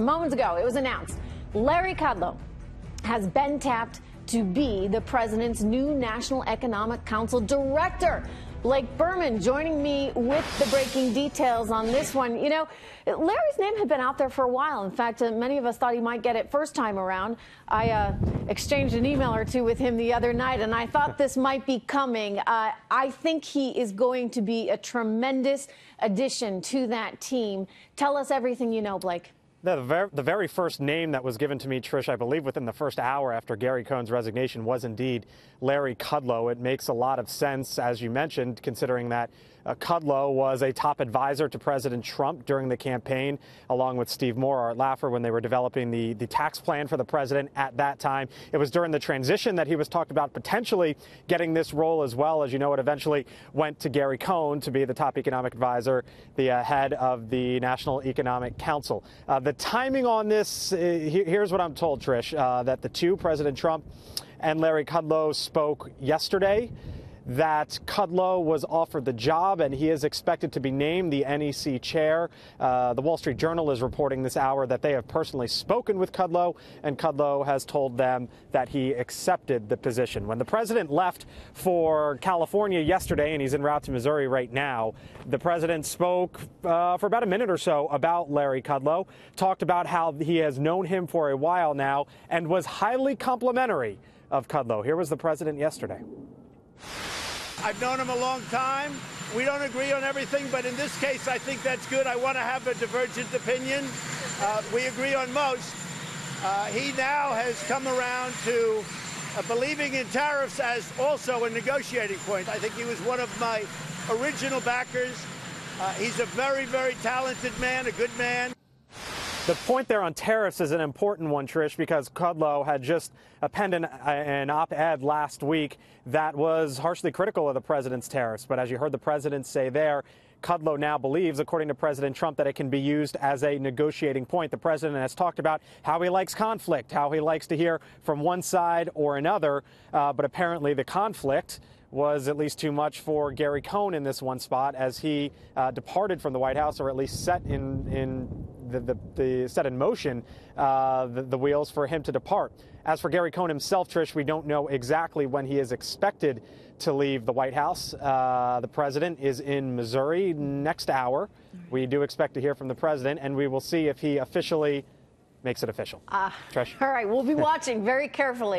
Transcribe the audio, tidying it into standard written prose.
Moments ago, it was announced Larry Kudlow has been tapped to be the president's new National Economic Council director. Blake Berman joining me with the breaking details on this one. You know, Larry's name had been out there for a while. In fact, many of us thought he might get it first time around. I exchanged an email or two with him the other night, and I thought this might be coming. I think he is going to be a tremendous addition to that team. Tell us everything you know, Blake. The very first name that was given to me, Trish, I believe within the first hour after Gary Cohn's resignation, was indeed Larry Kudlow. It makes a lot of sense, as you mentioned, considering that Kudlow was a top advisor to President Trump during the campaign, along with Steve Moore, Art Laffer, when they were developing the tax plan for the president at that time. It was during the transition that he was talked about potentially getting this role as well. As you know, it eventually went to Gary Cohn to be the top economic advisor, the head of the National Economic Council. The timing on this, here's what I'm told, Trish, that the two, President Trump and Larry Kudlow, spoke yesterday, that Kudlow was offered the job and he is expected to be named the NEC chair. The Wall Street Journal is reporting this hour that they have personally spoken with Kudlow, and Kudlow has told them that he accepted the position. When the president left for California yesterday, and he's en route to Missouri right now, the president spoke for about a minute or so about Larry Kudlow, talked about how he has known him for a while now, and was highly complimentary of Kudlow. Here was the president yesterday. I've known him a long time. We don't agree on everything, but in this case, I think that's good. I want to have a divergent opinion. We agree on most. He now has come around to believing in tariffs as also a negotiating point. I think he was one of my original backers. He's a very, very talented man, a good man. The point there on tariffs is an important one, Trish, because Kudlow had just penned an op-ed last week that was harshly critical of the president's tariffs. But as you heard the president say there, Kudlow now believes, according to President Trump, that it can be used as a negotiating point. The president has talked about how he likes conflict, how he likes to hear from one side or another. But apparently the conflict was at least too much for Gary Cohn in this one spot, as he departed from the White House, or at least set in motion the wheels for him to depart. As for Gary Cohn himself, Trish, we don't know exactly when he is expected to leave the White House. The president is in Missouri next hour. We do expect to hear from the president, and we will see if he officially makes it official. Trish. All right, we'll be watching very carefully.